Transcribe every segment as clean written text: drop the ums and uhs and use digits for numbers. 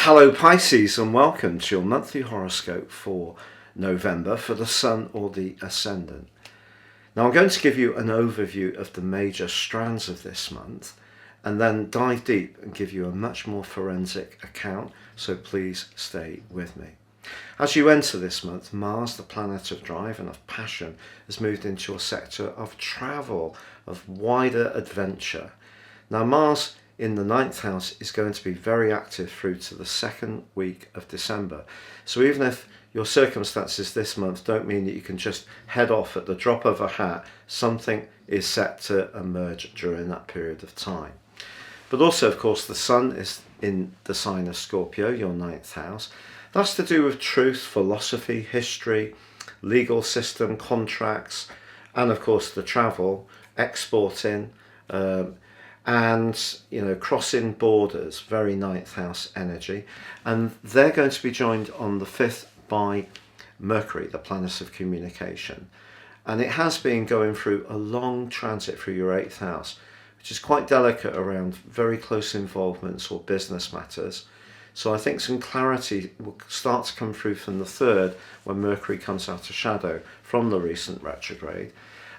Hello Pisces, and welcome to your monthly horoscope for November for the Sun or the Ascendant. Now I'm going to give you an overview of the major strands of this month and then dive deep and give you a much more forensic account, so please stay with me. As you enter this month, Mars, the planet of drive and of passion, has moved into your sector of travel, of wider adventure. Now Mars in the 9th house is going to be very active through to the second week of December. So even if your circumstances this month don't mean that you can just head off at the drop of a hat, something is set to emerge during that period of time. But also, of course, the Sun is in the sign of Scorpio, your 9th house. That's to do with truth, philosophy, history, legal system, contracts, and of course the travel, exporting, and crossing borders, very 9th house energy. And they're going to be joined on the 5th by Mercury, the planet of communication. And it has been going through a long transit through your 8th house, which is quite delicate around very close involvements or business matters. So I think some clarity will start to come through from the 3rd when Mercury comes out of shadow from the recent retrograde.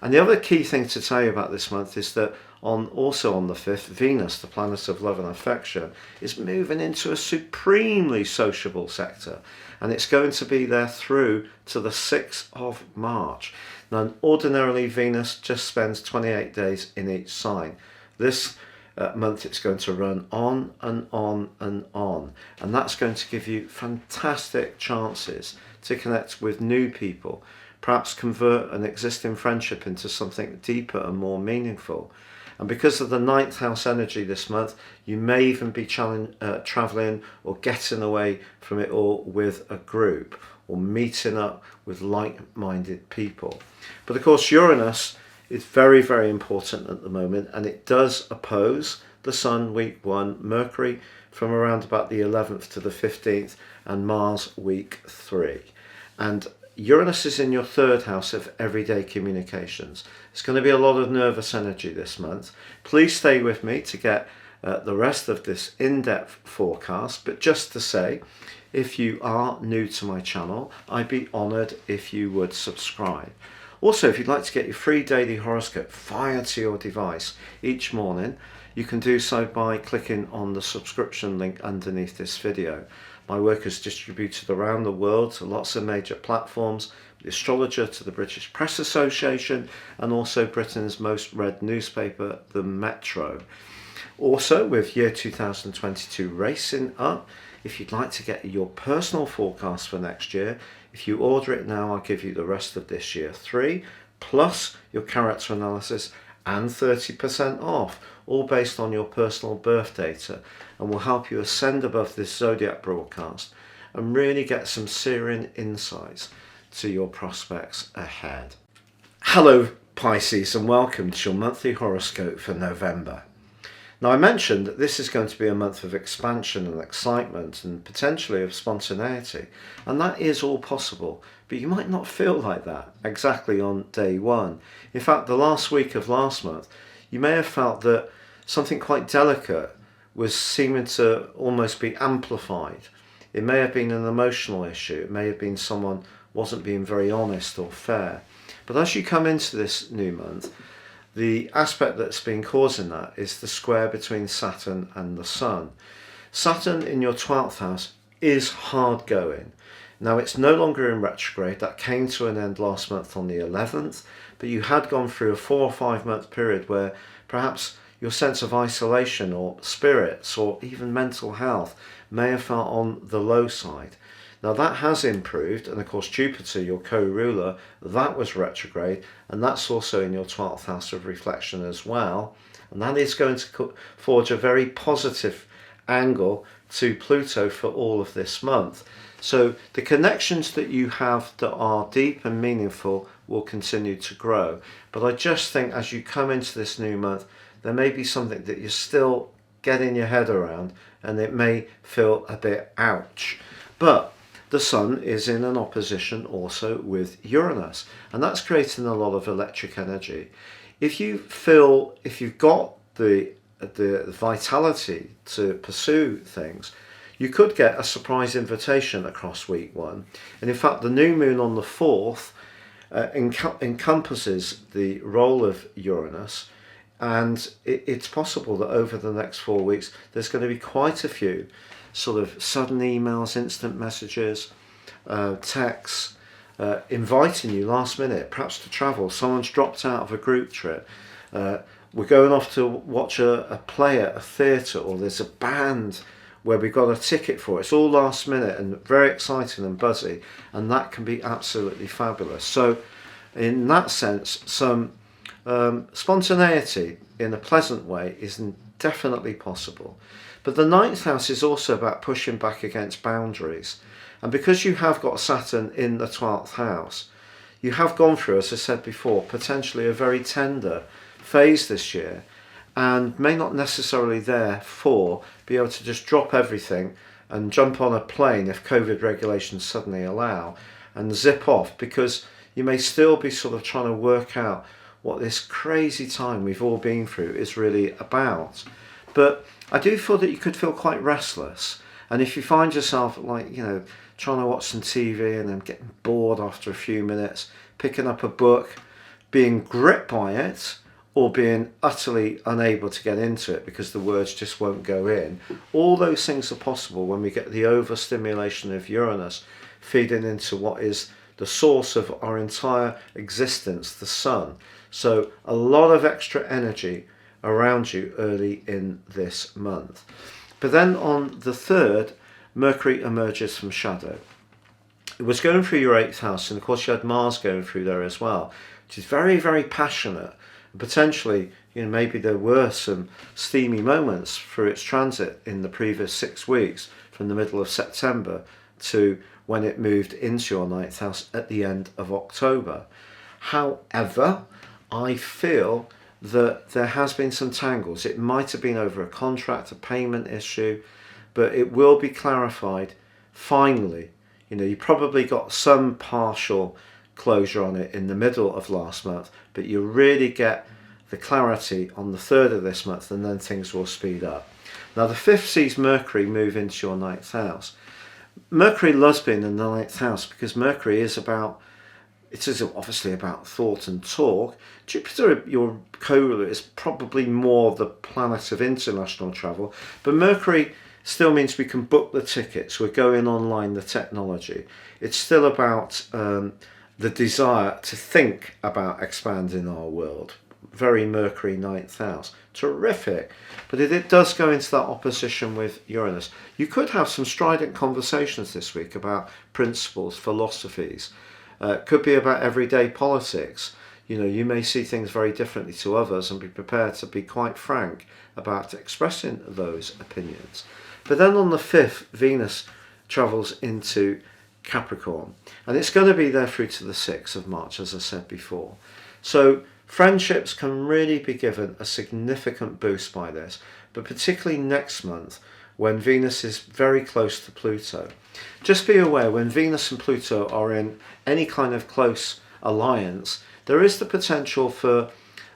And the other key thing to tell you about this month is that also on the 5th, Venus, the planet of love and affection, is moving into a supremely sociable sector. And it's going to be there through to the 6th of March. Now, ordinarily, Venus just spends 28 days in each sign. This month it's going to run on and on and on. And that's going to give you fantastic chances to connect with new people, perhaps convert an existing friendship into something deeper and more meaningful. And because of the 9th house energy this month, you may even be traveling or getting away from it all with a group or meeting up with like-minded people. But of course, Uranus is very, very important at the moment, and it does oppose the Sun week 1, Mercury from around about the 11th to the 15th, and Mars week 3. And Uranus is in your 3rd house of everyday communications. It's going to be a lot of nervous energy this month. Please stay with me to get the rest of this in-depth forecast. But just to say, if you are new to my channel, I'd be honoured if you would subscribe. Also, if you'd like to get your free daily horoscope fired to your device each morning, you can do so by clicking on the subscription link underneath this video. My work is distributed around the world to lots of major platforms, the Astrologer to the British Press Association, and also Britain's most read newspaper, the Metro. Also, with year 2022 racing up, if you'd like to get your personal forecast for next year, if you order it now, I'll give you the rest of this year 3, plus your character analysis and 30% off, all based on your personal birth data, and will help you ascend above this Zodiac broadcast and really get some searing insights to your prospects ahead. Hello Pisces, and welcome to your monthly horoscope for November. Now, I mentioned that this is going to be a month of expansion and excitement and potentially of spontaneity, and that is all possible, but you might not feel like that exactly on day 1. In fact, the last week of last month, you may have felt that something quite delicate was seeming to almost be amplified. It may have been an emotional issue, it may have been someone wasn't being very honest or fair. But as you come into this new month, the aspect that's been causing that is the square between Saturn and the Sun. Saturn in your 12th house is hard going. Now, it's no longer in retrograde. That came to an end last month on the 11th, but you had gone through a 4 or 5 month period where perhaps your sense of isolation or spirits or even mental health may have felt on the low side. Now that has improved, and of course Jupiter, your co-ruler, that was retrograde, and that's also in your 12th house of reflection as well, and that is going to forge a very positive angle to Pluto for all of this month. So the connections that you have that are deep and meaningful will continue to grow, but I just think as you come into this new month, there may be something that you're still getting your head around, and it may feel a bit ouch. But the Sun is in an opposition also with Uranus, and that's creating a lot of electric energy. If you've got the vitality to pursue things, you could get a surprise invitation across week 1. And in fact, the new moon on the 4th encompasses the role of Uranus, and it's possible that over the next 4 weeks there's going to be quite a few sort of sudden emails, instant messages, texts, inviting you last minute, perhaps to travel. Someone's dropped out of a group trip. We're going off to watch a play at a theatre, or there's a band where we've got a ticket for. It's all last minute and very exciting and buzzy, and that can be absolutely fabulous. So in that sense, some spontaneity in a pleasant way is definitely possible. But the 9th house is also about pushing back against boundaries. And because you have got Saturn in the 12th house, you have gone through, as I said before, potentially a very tender phase this year, and may not necessarily therefore be able to just drop everything and jump on a plane if COVID regulations suddenly allow and zip off, because you may still be sort of trying to work out what this crazy time we've all been through is really about. But I do feel that you could feel quite restless, and if you find yourself trying to watch some TV and then getting bored after a few minutes, picking up a book, being gripped by it, or being utterly unable to get into it because the words just won't go in. All those things are possible when we get the overstimulation of Uranus feeding into what is the source of our entire existence, the sun. So a lot of extra energy around you early in this month. But then on the 3rd, Mercury emerges from shadow. It was going through your 8th house, and of course you had Mars going through there as well, which is very, very passionate. Potentially, maybe there were some steamy moments through its transit in the previous 6 weeks, from the middle of September to when it moved into your 9th house at the end of October. However, I feel that there has been some tangles. It might have been over a contract, a payment issue, but it will be clarified finally. You probably got some partial closure on it in the middle of last month, but you really get the clarity on the 3rd of this month, and then things will speed up. Now the 5th sees Mercury move into your 9th house. Mercury loves being in the 9th house because Mercury is obviously about thought and talk. Jupiter, your co-ruler, is probably more the planet of international travel, but Mercury still means we can book the tickets, we're going online, the technology. It's still about the desire to think about expanding our world. Very Mercury 9th house. Terrific. But it does go into that opposition with Uranus. You could have some strident conversations this week about principles, philosophies. Could be about everyday politics. You may see things very differently to others and be prepared to be quite frank about expressing those opinions. But then on the 5th, Venus travels into Capricorn, and it's going to be there through to the 6th of March, as I said before. So friendships can really be given a significant boost by this, but particularly next month when Venus is very close to Pluto. Just be aware, when Venus and Pluto are in any kind of close alliance, there is the potential for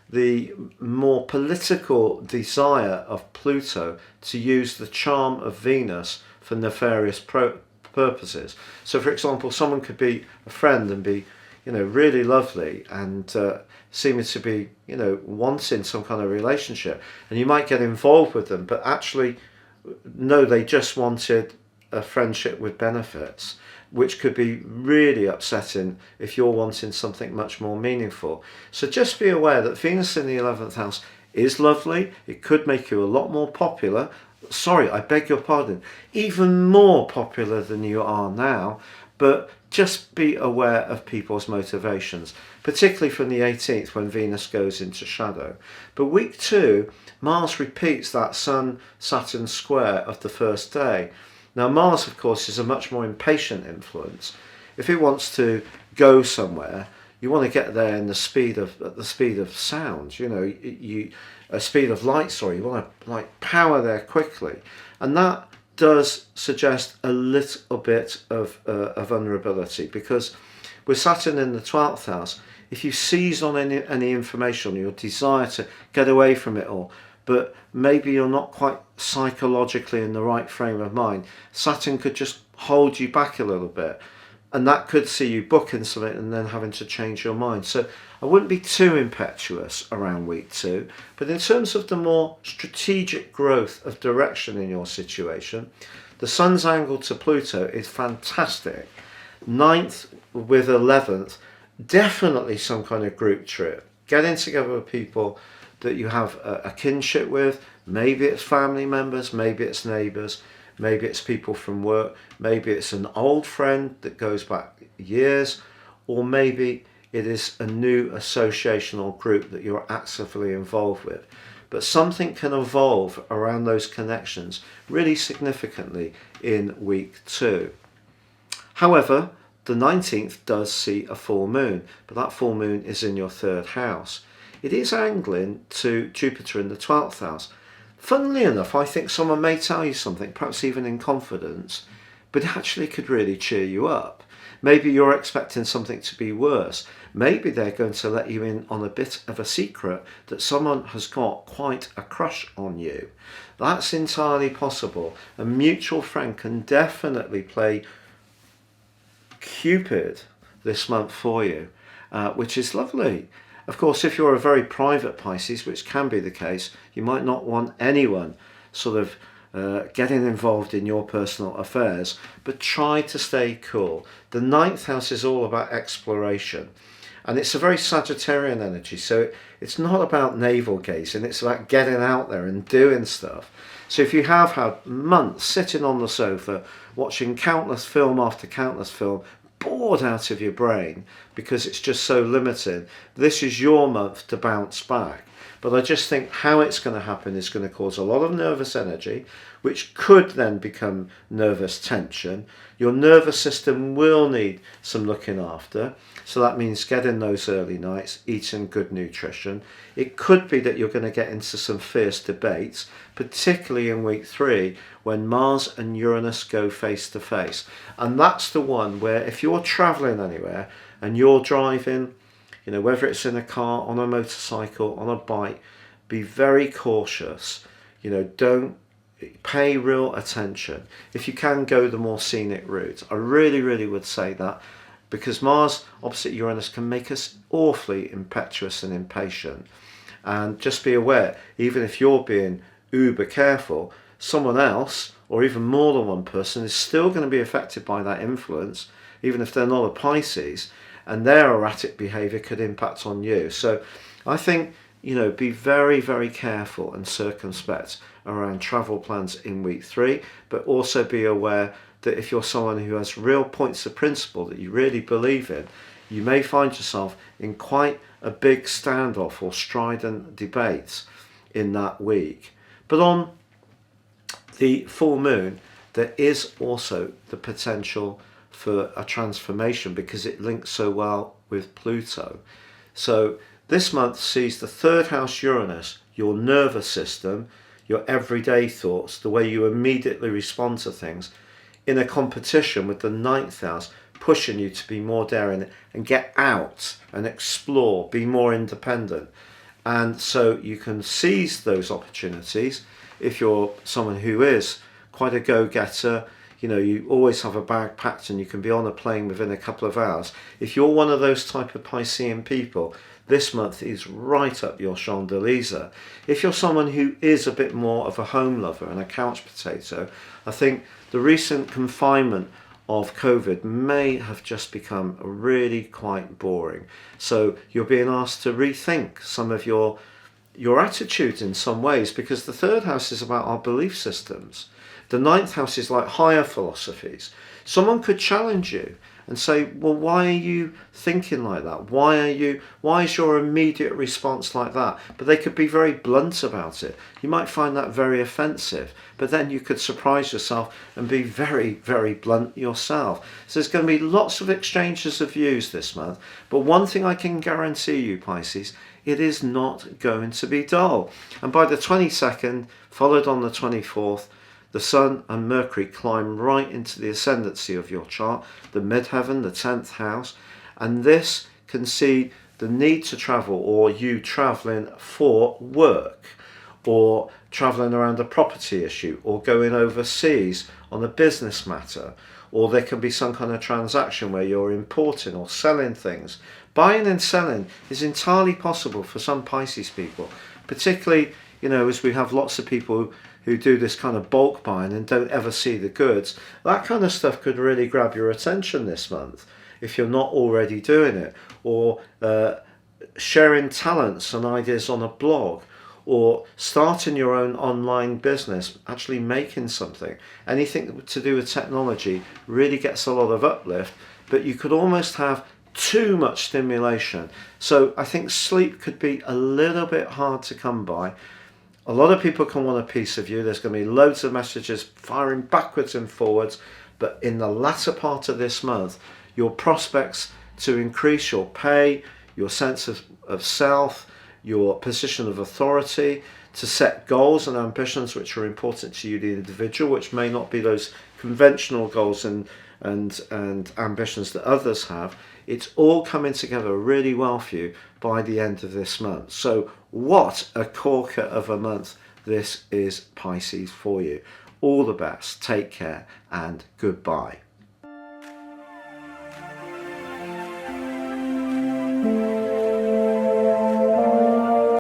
the more political desire of Pluto to use the charm of Venus for nefarious purposes. So for example, someone could be a friend and be really lovely and seeming to be wanting some kind of relationship, and you might get involved with them, but actually no, they just wanted a friendship with benefits, which could be really upsetting if you're wanting something much more meaningful. So just be aware that Venus in the 11th house is lovely. It could make you a lot more popular. Sorry, I beg your pardon, even more popular than you are now. But just be aware of people's motivations, particularly from the 18th when Venus goes into shadow. But week 2, Mars repeats that Sun-Saturn square of the first day. Now Mars, of course, is a much more impatient influence. If it wants to go somewhere, you want to get there in at the speed of sound. A speed of light. Sorry, you want to power there quickly, and that does suggest a little bit of vulnerability, because with Saturn in the 12th house, if you seize on any information, your desire to get away from it all, but maybe you're not quite psychologically in the right frame of mind. Saturn could just hold you back a little bit, and that could see you booking something and then having to change your mind. So I wouldn't be too impetuous around week 2, but in terms of the more strategic growth of direction in your situation, the Sun's angle to Pluto is fantastic. 9th with 11th, definitely some kind of group trip. Getting together with people that you have a kinship with. Maybe it's family members, maybe it's neighbours, maybe it's people from work, maybe it's an old friend that goes back years, or maybe it is a new association or group that you're actively involved with. But something can evolve around those connections really significantly in week 2. However, the 19th does see a full moon, but that full moon is in your 3rd house. It is angling to Jupiter in the 12th house. Funnily enough, I think someone may tell you something, perhaps even in confidence, but it actually could really cheer you up. Maybe you're expecting something to be worse. Maybe they're going to let you in on a bit of a secret that someone has got quite a crush on you. That's entirely possible. A mutual friend can definitely play Cupid this month for you, which is lovely. Of course, if you're a very private Pisces, which can be the case, you might not want anyone sort of getting involved in your personal affairs, but try to stay cool. The 9th house is all about exploration, and it's a very Sagittarian energy, so it's not about navel gazing, it's about getting out there and doing stuff. So if you have had months sitting on the sofa watching countless film after countless film, bored out of your brain because it's just so limited, this is your month to bounce back. But I just think how it's going to happen is going to cause a lot of nervous energy, which could then become nervous tension. Your nervous system will need some looking after. So that means getting those early nights, eating good nutrition. It could be that you're going to get into some fierce debates, particularly in week 3 when Mars and Uranus go face to face. And that's the one where if you're traveling anywhere and you're driving, you know, whether it's in a car, on a motorcycle, on a bike, be very cautious. You know, don't pay real attention. If you can, go the more scenic route. I really would say that, because Mars opposite Uranus can make us awfully impetuous and impatient. And just be aware, even if you're being uber careful, someone else, or even more than one person, is still going to be affected by that influence, even if they're not a Pisces, and their erratic behaviour could impact on you. So I think, you know, be very careful and circumspect around travel plans in week 3, but also be aware that if you're someone who has real points of principle that you really believe in, you may find yourself in quite a big standoff or strident debates in that week. But on the full moon, there is also the potential for a transformation because it links so well with Pluto. So this month sees the 3rd house Uranus, your nervous system, your everyday thoughts, the way you immediately respond to things, in a competition with the 9th house, pushing you to be more daring and get out and explore, be more independent. And so you can seize those opportunities if you're someone who is quite a go-getter. You know, you always have a bag packed and you can be on a plane within a couple of hours. If you're one of those type of Piscean people, this month is right up your chandelier. If you're someone who is a bit more of a home lover and a couch potato, I think the recent confinement of COVID may have just become really quite boring. So you're being asked to rethink some of your attitudes in some ways, because the 3rd house is about our belief systems. The 9th house is like higher philosophies. Someone could challenge you and say, well, why are you thinking like that? Why is your immediate response like that? But they could be very blunt about it. You might find that very offensive, but then you could surprise yourself and be very blunt yourself. So there's going to be lots of exchanges of views this month. But one thing I can guarantee you, Pisces, it is not going to be dull. And by the 22nd, followed on the 24th, the Sun and Mercury climb right into the ascendancy of your chart, the midheaven, the 10th house, and this can see the need to travel, or you travelling for work, or travelling around a property issue, or going overseas on a business matter, or there can be some kind of transaction where you're importing or selling things. Buying and selling is entirely possible for some Pisces people, particularly, as we have lots of people who do this kind of bulk buying and don't ever see the goods. That kind of stuff could really grab your attention this month if you're not already doing it, or sharing talents and ideas on a blog, or starting your own online business, actually making something. Anything to do with technology really gets a lot of uplift, but you could almost have too much stimulation. So I think sleep could be a little bit hard to come by. A lot of people can want a piece of you. There's going to be loads of messages firing backwards and forwards, but in the latter part of this month, your prospects to increase your pay, your sense of self, your position of authority, to set goals and ambitions which are important to you, the individual, which may not be those conventional goals and ambitions that others have. It's all coming together really well for you by the end of this month. So what a corker of a month this is, Pisces, for you. All the best, take care, and goodbye.